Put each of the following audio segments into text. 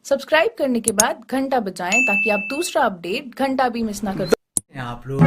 Subscribe करने के बाद घंटा बजाएं ताकि आप दूसरा अपडेट घंटा भी मिस ना कर आप लोग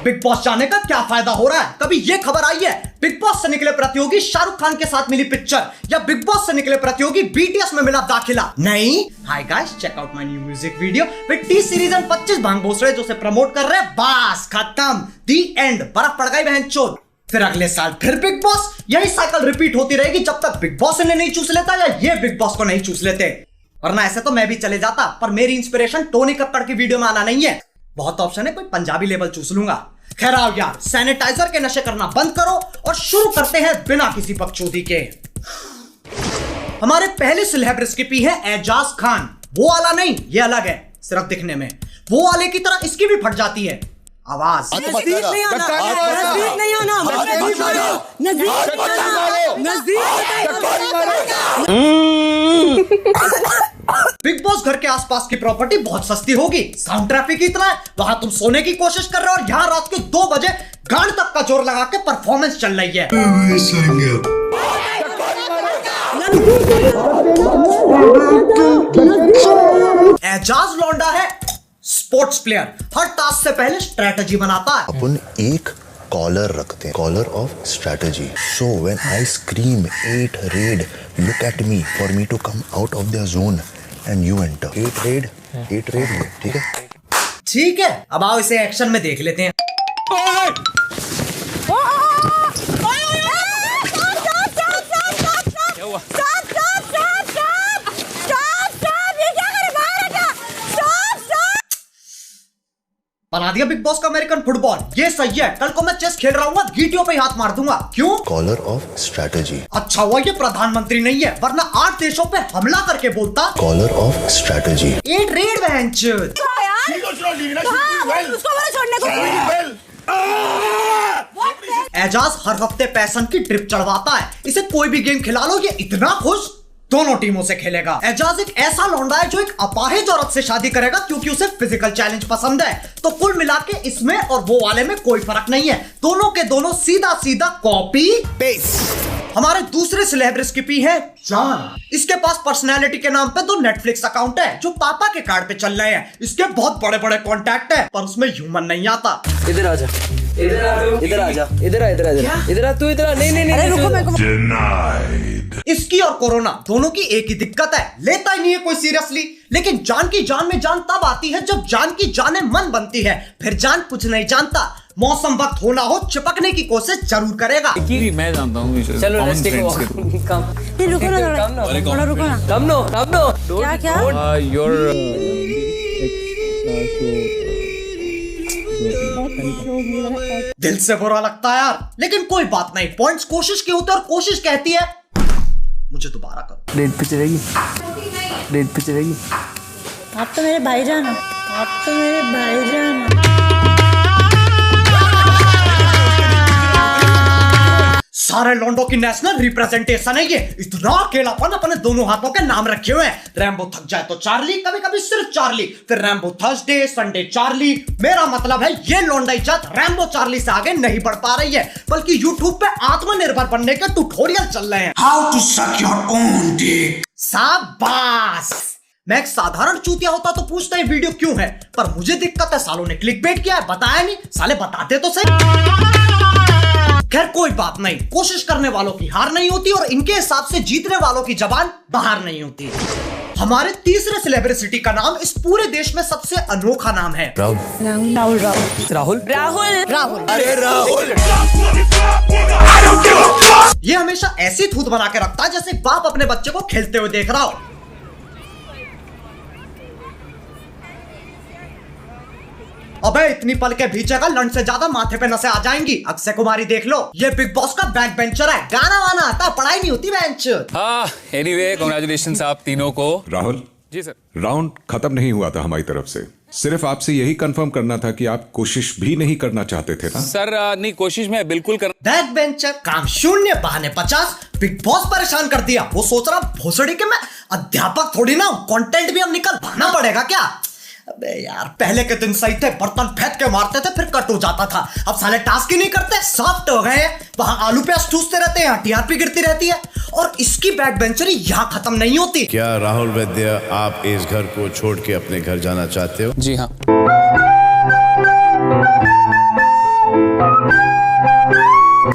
बिग बॉस जाने का क्या फायदा हो रहा है? कभी ये खबर आई है बिग बॉस से निकले प्रतियोगी शाहरुख खान के साथ मिली पिक्चर, या बिग बॉस से निकले प्रतियोगी बीटीएस में मिला दाखिला? नहीं। Hi guys, check out my new music video with T Series and 25 भांग भोसड़े जो से प्रमोट कर रहे हैं। बस खत्म, दी एंड। बर्फ पड़ गई बहनचोद। फिर अगले साल फिर बिग बॉस। यही साइकिल रिपीट होती रहेगी जब तक बिग बॉस इन्हें नहीं चूस लेता या ये बिग बॉस को नहीं चूस लेते। वरना ऐसे तो मैं भी चले जाता, पर मेरी इंस्पिरेशन टोनी कक्कड़ की वीडियो में आना नहीं है। बहुत ऑप्शन है, कोई पंजाबी लेवल चूस लूंगा। खैर आओ यार, सैनिटाइजर के नशे करना बंद करो और शुरू करते हैं बिना किसी बकचोदी के। हमारे पहले सेलेब रेसिपी है एजाज खान। वो वाला नहीं, ये अलग है, सिर्फ दिखने में। वो वाले की तरह इसकी भी फट जाती है आवाज। नजदीक नहीं आना, नजदीक नहीं आना, बिग बॉस घर के आसपास की प्रॉपर्टी बहुत सस्ती होगी, साउंड ट्रैफिक इतना है, वहां तुम सोने की कोशिश कर रहे हो और यहाँ रात के 2 बजे गांड तक का जोर लगा के परफॉर्मेंस चल रही है। एजाज लौंडा है स्पोर्ट्स प्लेयर, हर टास्क से पहले स्ट्रेटजी बनाता है। अपन एक कॉलर रखते हैं, collar of strategy. So when I scream 8 red, look at me for me to come out of the zone and you enter. 8 red, ठीक है? ठीक है, अब आओ इसे एक्शन में देख लेते हैं। बना दिया बिग बॉस का अमेरिकन फुटबॉल। ये सही है, कल को मैं चेस खेल रहा हूँ, गीटियों पे हाथ मार दूंगा। क्यों? Collar of strategy. अच्छा हुआ ये प्रधानमंत्री नहीं है, वरना 8 देशों पे हमला करके बोलता। Collar of strategy. 8 रेड बहनचोद। एजाज हर हफ्ते पैसन की ट्रिप चढ़वाता है। इसे कोई भी गेम खिला लो, ये इतना खुश दोनों टीमों से खेलेगा। एजाज एक ऐसा लौंडा है जो एक अपाहिज औरत से शादी करेगा क्योंकि उसे फिजिकल चैलेंज पसंद है। तो कुल मिला के इसमें और वो वाले में कोई फर्क नहीं है, दोनों के दोनों सीधा सीधा कॉपी पेस्ट। हमारे दूसरे सेलेब रेसिपी है जॉन। इसके पास पर्सनैलिटी के नाम पे 2 नेटफ्लिक्स अकाउंट है जो पापा के कार्ड पे चल रहे हैं। इसके बहुत बड़े बड़े कॉन्टैक्ट है, पर उसमें ह्यूमन नहीं आता। इधर आजा, इधर आजा, इधर आ, तू इधर आ। नहीं, अरे रुको, मेरे को इसकी और कोरोना दोनों की एक ही दिक्कत है, लेता ही नहीं है कोई सीरियसली। लेकिन जान की जान में जान तब आती है जब जान की जाने मन बनती है। फिर जान कुछ नहीं जानता, मौसम वक्त होना हो चिपकने की कोशिश जरूर करेगा। मैं जानता हूँ। चलो लेट्स टेक अ कम। रुको ना, रुको ना। कम नो। क्या? योर दिल से बुरा लगता है यार, लेकिन कोई बात नहीं। पॉइंट्स कोशिश के होते और कोशिश कहती है मुझे दोबारा करो। डेट पे चलेगी। आप तो मेरे भाईजान हो, सारे लॉन्डो की नेशनल रिप्रेजेंटेशन है ये। इतना अकेलापन अपने दोनों हाथों के नाम रखे हुए हैं। रैम्बो थक जाए तो चार्ली, कभी कभी सिर्फ चार्ली, फिर रैम्बो थर्सडे, संडे चार्ली। मेरा मतलब है ये लॉन्डा इज्जत रैम्बो चार्ली से आगे नहीं बढ़ पा रही है, बल्कि यूट्यूब पे आत्मनिर्भर बनने के ट्यूटोरियल चल रहे हैं। How to suck your own dick. शाबाश। मैं एक साधारण चूतिया होता तो पूछता ये वीडियो क्यों है, पर मुझे दिक्कत है सालों ने क्लिकबेट किया है, बताया नहीं। साले बताते तो सही। खैर कोई बात नहीं, कोशिश करने वालों की हार नहीं होती और इनके हिसाब से जीतने वालों की जबान बाहर नहीं होती। हमारे तीसरे सेलिब्रिटी का नाम इस पूरे देश में सबसे अनोखा नाम है राहुल। अरे राहुल, ये हमेशा ऐसी थूत बना के रखता है जैसे बाप अपने बच्चे को खेलते हुए देख रहा हो। अबे इतनी पल के भीचेगा, लंड से ज्यादा माथे पे नसें आ जाएंगी। अक्षय कुमारी देख लो, ये बिग बॉस का बैक बेंचर है, गाना वाना आता, पढ़ाई नहीं होती बेंच। एनीवे कांग्रेचुलेशंस आप तीनों को। राहुल जी सर। राउंड खत्म नहीं हुआ था हमारी तरफ से, सिर्फ आपसे यही कंफर्म करना था कि आप कोशिश भी नहीं करना चाहते थे ना? सर नहीं, कोशिश मैं बिल्कुल कर। बैक बेंचर, काम शून्य, बहाने 50। बिग बॉस परेशान कर दिया। वो सोच रहा भोसड़ी के मैं अध्यापक थोड़ी ना हूं, कंटेंट भी अब निकल भाना पड़ेगा क्या। अबे यार, पहले के दिन सही थे, बर्तन फेंक के मारते थे फिर कट हो जाता था। अब साले टास्क ही नहीं करते, सॉफ्ट हो गए। वहां आलू प्याज ठूसते रहते हैं, टीआरपी गिरती रहती है, और इसकी बैक बेंचरी यहाँ खत्म नहीं होती। क्या राहुल वैद्य, आप इस घर को छोड़ के अपने घर जाना चाहते हो? जी हाँ।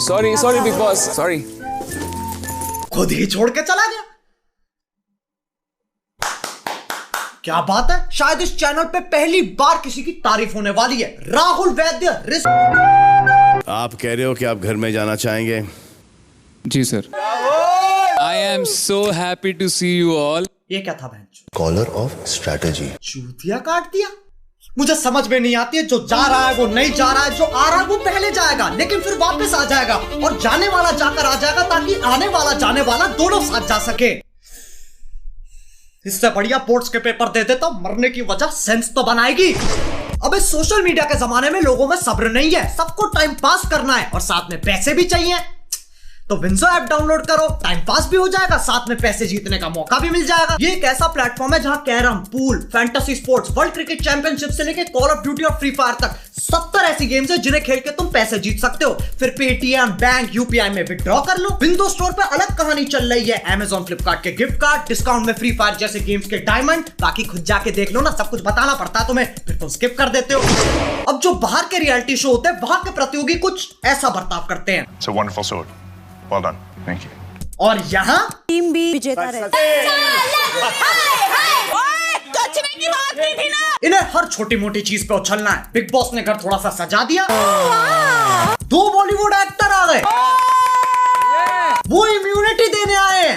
Sorry big boss, sorry. खुद ही छोड़ के चला गया। क्या बात है, शायद इस चैनल पे पहली बार किसी की तारीफ होने वाली है। राहुल वैद्य आप कह रहे हो कि आप घर में जाना चाहेंगे? जी sir. I am so happy to see you all. ये क्या था बहन? Collar of strategy. चूतिया काट दिया। मुझे समझ में नहीं आती है, जो जा रहा है वो नहीं जा रहा है, जो आ रहा है वो पहले जाएगा लेकिन फिर वापस आ जाएगा, और जाने वाला जाकर आ जाएगा ताकि आने वाला जाने वाला दोनों साथ जा सके। इससे बढ़िया बोर्ड्स के पेपर दे देता, मरने की वजह सेंस तो बनाएगी। अब इस सोशल मीडिया के जमाने में लोगों में सब्र नहीं है, सबको टाइम पास करना है और साथ में पैसे भी चाहिए। तो विंजो ऐप डाउनलोड करो, टाइम पास भी हो जाएगा, साथ में पैसे जीतने का मौका भी मिल जाएगा। ये एक ऐसा प्लेटफॉर्म है जहां carrom, pool, fantasy sports, world cricket championship से लेकर कॉल ऑफ ड्यूटी और फ्री फायर तक 70 ऐसी गेम्स है जिन्हें खेल के तुम पैसे जीत सकते हो। फिर पेटीएम, बैंक, यूपीआई में विड्रॉ कर लो। विंडो स्टोर पे अलग कहानी चल रही है, अमेजॉन, फ्लिपकार्ट के गिफ्ट कार्ड, डिस्काउंट में फ्री फायर जैसे गेम्स के डायमंड। बाकी खुद जाके देख लो ना, सब कुछ बताना पड़ता है तुम्हें, फिर तुम स्किप कर देते हो। अब जो बाहर के रियलिटी शो होते हैं, वहां के प्रतियोगी कुछ ऐसा बर्ताव करते हैं। It's a wonderful sword. Well done. Thank you. और यहाँ टीम भी विजेता रहे। इन्हें हर छोटी मोटी चीज पे उछलना है। बिग बॉस ने घर थोड़ा सा सजा दिया, 2 बॉलीवुड एक्टर आ गए, वो इम्यूनिटी देने आए,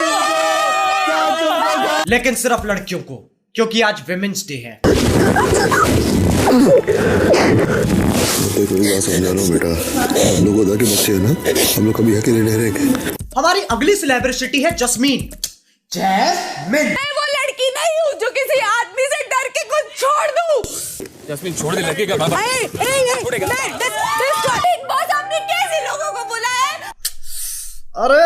लेकिन सिर्फ लड़कियों को, क्योंकि आज विमेंस डे है। समझा लो बेटा, हम लोग उधर के बच्चे हैं ना, हम लोग कभी अकेले नहीं रहेंगे। हमारी अगली सेलिब्रिटी है जस्मीन। जैस्मिन, मैं वो लड़की नहीं हूँ जो किसी आदमी से डर के कुछ छोड़ दूँ। जस्मीन छोड़ दे, लगेगा बाबा। बिग बॉस, आपने कैसे लोगों को बुलाया है? अरे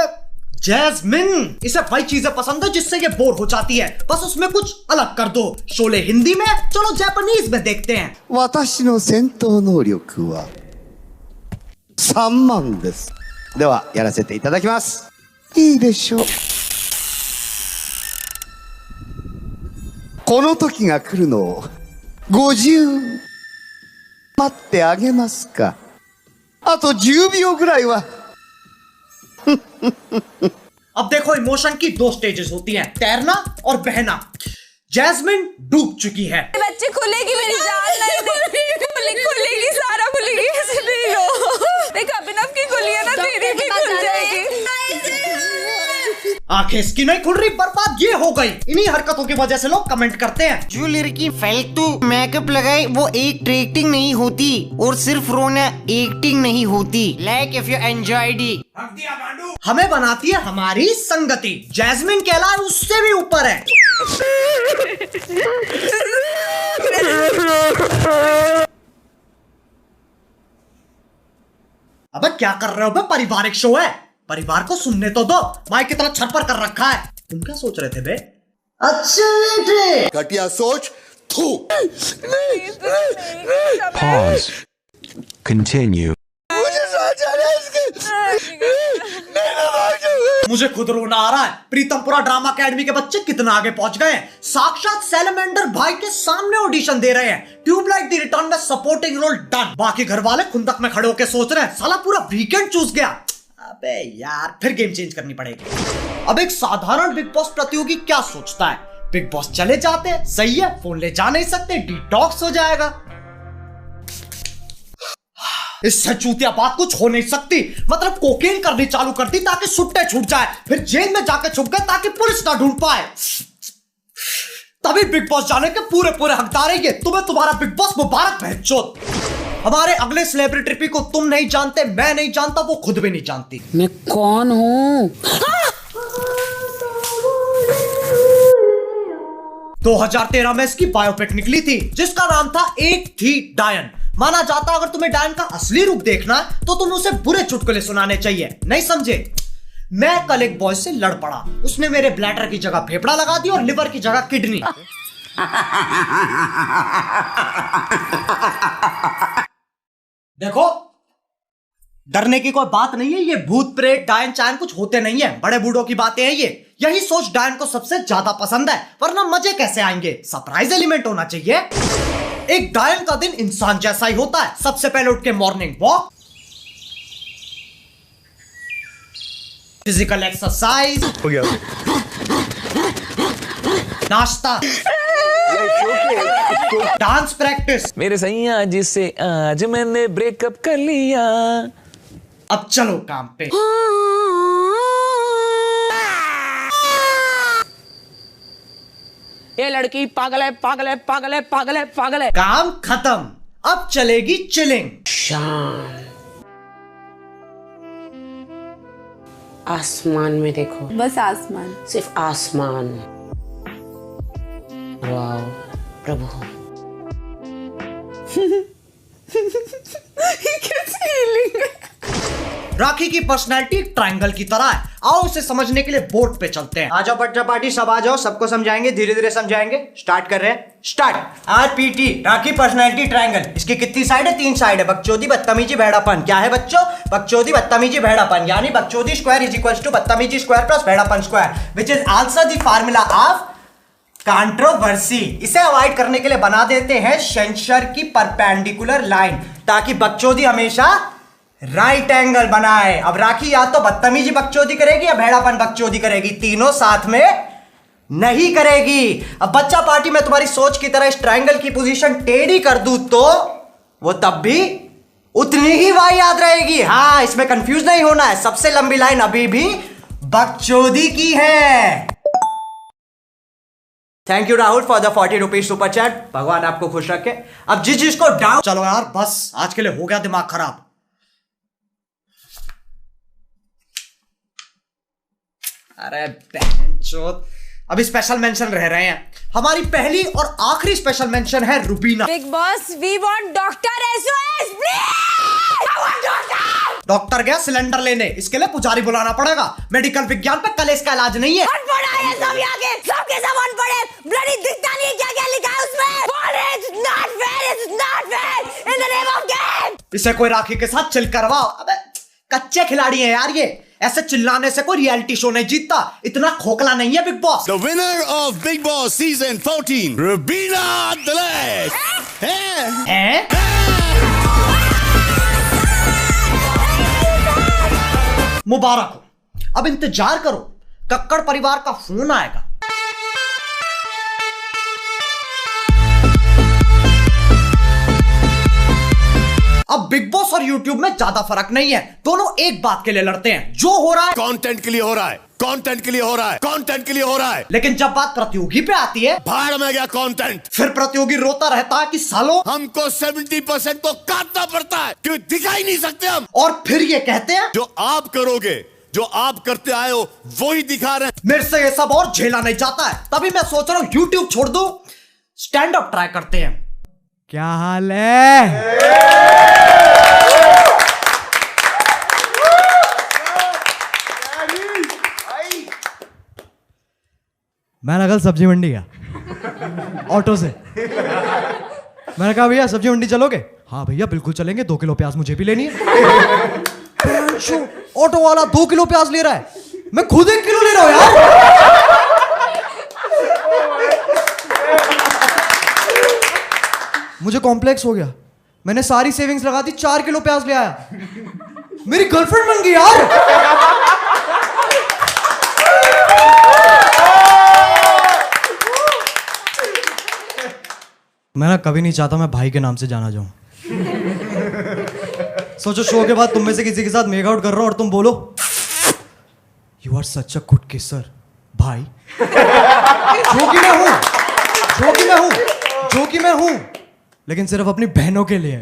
जैस्मिन, इसे वही चीजें पसंद है जिससे ये बोर हो जाती है, बस उसमें कुछ अलग कर दो। शोले हिंदी में, चलो जापानीज में देखते हैं। 私の戦闘能力は3万です。ではやらせていただきます。いいでしょう。この時が来るのを50待ってあげますか。あと10秒ぐらいは。अब देखो, इमोशन की 2 स्टेजेस होती हैं, तैरना और बहना। जैस्मिन डूब चुकी है। बच्चे खुलेगी मेरी जान नहीं, खुलेगी सारा, खुलेगी ऐसे नहीं लो। देख अभिनव की खुली है ना, तेरी भी खुल जाएगी। आंखें इसकी नहीं खुल रही, बर्बाद ये हो गई। इन्हीं हरकतों की वजह से लोग कमेंट करते हैं, जो लड़की फालतू मेकअप लगाए वो एक्टिंग नहीं होती, और सिर्फ रोना एक्टिंग नहीं होती। Like if you enjoyed it. हमें बनाती है हमारी संगति। जैस्मिन कहलाए उससे भी ऊपर है। अबे क्या कर रहे हो बे, पारिवारिक शो है, परिवार को सुनने तो दो। माइक कितना छरपर कर रखा है। तुम क्या सोच रहे थे बे? अच्छा बेटे, घटिया सोच। थू। Pause. Continue. मुझे खुद रोना आ रहा है। प्रीतमपुरा ड्रामा अकेडमी के बच्चे कितना आगे पहुंच गए हैं, साक्षात सैलमेंडर भाई के सामने ऑडिशन दे रहे हैं। ट्यूबलाइट द रिटर्न में सपोर्टिंग रोल डन। बाकी घर वाले खुंदक में खड़े होकर सोच रहे हैं, साला पूरा वीकेंड चूस गया। अबे यार, फिर गेम चेंज करनी पड़ेगी। अब एक साधारण बिग बॉस प्रतियोगी क्या सोचता है, बिग बॉस चले जाते हैं, सही है, फोन ले जा नहीं सकते, डिटॉक्स हो जाएगा। इससे चूतिया बात कुछ हो नहीं सकती। मतलब कोकेन करनी चालू कर दी ताकि सुट्टे छूट जाए, फिर जेल में जाके छुप गए ताकि पुलिस ना ढूंढ पाए। तभी बिग बॉस जाने के पूरे पूरे हकदार है ये। तुम्हें तुम्हारा बिग बॉस मुबारक बहनचोद। हमारे अगले सेलिब्रिटी को तुम नहीं जानते, मैं नहीं जानता, वो खुद भी नहीं जानती। मैं कौन हूँ? 2013 में इसकी बायोपिक निकली थी जिसका नाम था एक थी डायन। माना जाता अगर तुम्हें डायन का असली रूप देखना है तो तुम्हें उसे बुरे चुटकुले सुनाने चाहिए, नहीं समझे? मैं कल एक बॉय से लड़ पड़ा, उसने मेरे ब्लैडर की जगह फेफड़ा लगा दी और लिवर की जगह किडनी। देखो, डरने की कोई बात नहीं है। ये भूत प्रेत डायन चायन कुछ होते नहीं है, बड़े बूढ़ों की बातें हैं ये। यही सोच डायन को सबसे ज्यादा पसंद है, वरना मजे कैसे आएंगे? सरप्राइज एलिमेंट होना चाहिए। एक डायन का दिन इंसान जैसा ही होता है। सबसे पहले उठ के मॉर्निंग वॉक, फिजिकल एक्सरसाइज हो गया, नाश्ता, डांस प्रैक्टिस। मेरे सैया जिससे आज मैंने ब्रेकअप कर लिया। अब चलो काम पे। ये लड़की पागल है, पागल है, पागल है, पागल है, पागल है। काम खत्म, अब चलेगी चिलिंग। शाम, आसमान में देखो, बस आसमान, सिर्फ आसमान। वाह प्रभु। कैसी फीलिंग है? राखी की पर्सनैलिटी ट्रायंगल की तरह है। आओ इसे समझने के लिए बोर्ड पे चलते हैं। आ जाओ बच्चा पार्टी, सब आ जाओ, सबको समझाएंगे, धीरे धीरे समझाएंगे। स्टार्ट कर रहे हैं, स्टार्ट। आरपीटी, राखी पर्सनैलिटी ट्रायंगल। इसकी कितनी साइड है? 3 साइड है। बकचोदी, बदतमीजी, भेड़ापन। क्या है बच्चों? बकचोदी, बदतमीजी, भेड़ापन। यानी बकचोदी स्क्वायर इज इक्वल टू बदतमीजी स्क्वायर प्लस भेड़ापन square, which is also the formula of controversy. इसे अवॉइड करने के लिए बना देते हैं सेंसर की परपेंडिकुलर लाइन, ताकि बकचोदी हमेशा राइट एंगल बनाए। अब राखी या तो बदतमीजी बकचोदी करेगी या भेड़ापन बकचोदी करेगी, तीनों साथ में नहीं करेगी। अब बच्चा पार्टी में तुम्हारी सोच की तरह इस ट्रायंगल की पोजीशन टेढ़ी कर दूं तो वो तब भी उतनी ही वाई याद रहेगी। हाँ, इसमें कंफ्यूज नहीं होना है। सबसे लंबी लाइन अभी भी बकचोदी की है। Thank you Rahul for the 40 rupees super chat. भगवान आपको खुश रखे। अब जिसको डाउट, चलो यार बस, आज के लिए हो गया दिमाग खराब। अरे बहनचोद, अभी स्पेशल मेंशन रह रहे हैं। हमारी पहली और आखिरी स्पेशल मेंशन है Rubina. Bigg Boss, we want doctor SOS please. I want doctor. Doctor गया सिलेंडर लेने, इसके लिए पुजारी बुलाना पड़ेगा। मेडिकल विज्ञान पे कलेश का इलाज नहीं है। सब आगे, सबके सब अनपढ़ है। ब्लडी दिखता नहीं क्या क्या लिखा है उसमें। It's not fair, it's not fair in the name of game। इसे कोई राखी के साथ चिल करवाओ। अबे कच्चे खिलाड़ी हैं यार ये, ऐसे चिल्लाने से कोई रियलिटी शो नहीं जीतता। इतना खोखला नहीं है big boss. The winner of Big Boss Season 14, Rubina Dalek। हैं? मुबारक हो। अब इंतजार करो, कक्कड़ परिवार का फोन आएगा। अब बिग बॉस और यूट्यूब में ज्यादा फर्क नहीं है, दोनों एक बात के लिए लड़ते हैं। जो हो रहा है कंटेंट के लिए हो रहा है, कंटेंट के लिए हो रहा है, कंटेंट के लिए हो रहा है। लेकिन जब बात प्रतियोगी पे आती है, भाड़ में गया कंटेंट। फिर प्रतियोगी रोता रहता है कि सालों हमको 70% को काटना पड़ता है, क्यों दिखाई नहीं सकते हम। और फिर ये कहते हैं जो आप करोगे, जो आप करते आए हो वही दिखा रहे हैं। मेरे से ये सब और झेला नहीं जाता है, तभी मैं सोच रहा हूं यूट्यूब छोड़ दूं, स्टैंड अप ट्राई करते हैं। क्या हाल है? मैंने कल सब्जी मंडी गया ऑटो से। मैंने कहा भैया सब्जी मंडी चलोगे? हाँ भैया बिल्कुल चलेंगे, 2 किलो प्याज मुझे भी लेनी है। ऑटो वाला 2 किलो प्याज ले रहा है, मैं खुद 1 किलो ले रहा हूं यार। मुझे कॉम्प्लेक्स हो गया, मैंने सारी सेविंग्स लगा दी, 4 किलो प्याज ले आया। मेरी गर्लफ्रेंड बन गई यार। मैं कभी नहीं चाहता मैं भाई के नाम से जाना जाऊं। सोचो शो के बाद तुम में से किसी के साथ मेक आउट कर रहा हूं और तुम बोलो you are such a good kisser भाई। जो कि मैं हूं, जो कि मैं हूं, लेकिन सिर्फ अपनी बहनों के लिए।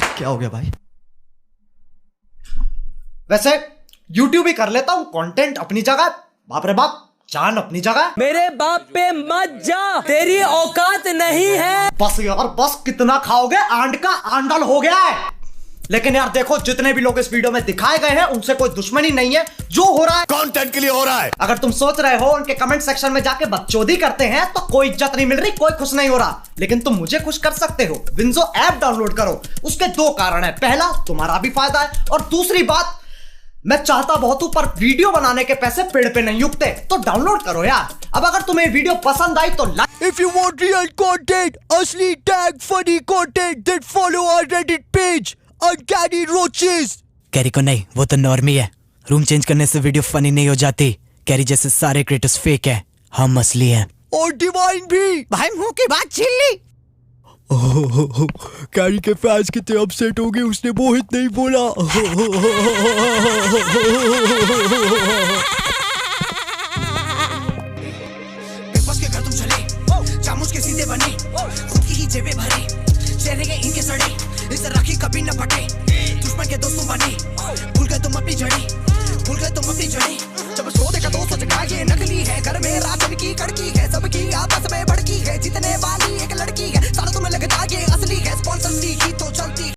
क्या हो गया भाई? वैसे यूट्यूब ही कर लेता हूं, कंटेंट अपनी जगह, बाप रे बाप, जान अपनी जगह। मेरे बाप पे मत जा, तेरी औकात नहीं है। बस यार बस, कितना खाओगे? आंड का आंडल हो गया है। लेकिन यार देखो, जितने भी लोग इस वीडियो में दिखाए गए हैं उनसे कोई दुश्मनी नहीं है। जो हो रहा है कंटेंट के लिए हो रहा है। अगर तुम सोच रहे हो उनके कमेंट सेक्शन में जाके बकचोदी करते हैं तो कोई इज्जत नहीं मिल रही, कोई खुश नहीं हो रहा, लेकिन तुम मुझे खुश कर सकते हो। विंजो ऐप डाउनलोड करो। उसके दो कारण है, पहला तुम्हारा भी फायदा है, और दूसरी बात, मैं चाहता बहुत हूं पर वीडियो बनाने के पैसे पेड़ पे नहीं उगते, तो डाउनलोड करो यार। अब अगर तुम्हें वीडियो पसंद आई तो If you want real content, असली tag funny content, then follow our Reddit page, Uncanny Roaches. Carry को नहीं, वो तो नॉर्मी है। रूम चेंज करने से वीडियो फनी नहीं हो जाती। कैरी जैसे सारे क्रिएटर्स फेक है, हम असली हैं। और डिवाइन भी। भाई मुंह की बात छीन ली। कैरी के फैंस कितने अपसेट हो गए, उसने मोहित नहीं बोला। के घर तुम चले, चामुच के सीधे बने, खुद की ही जेबें भरे, चेहरे के इनके सड़े, इस राखी कभी न फटे, दुश्मन के दोस्तों बने, भूल गए तुम अपनी जड़ें, भूल गए तुम अपनी जड़ें। जब सो देखा दोस्तों जगह ये नकली है, घर में राशन की कड़की है, सबकी आपस में भड़की है, जीतने वाली एक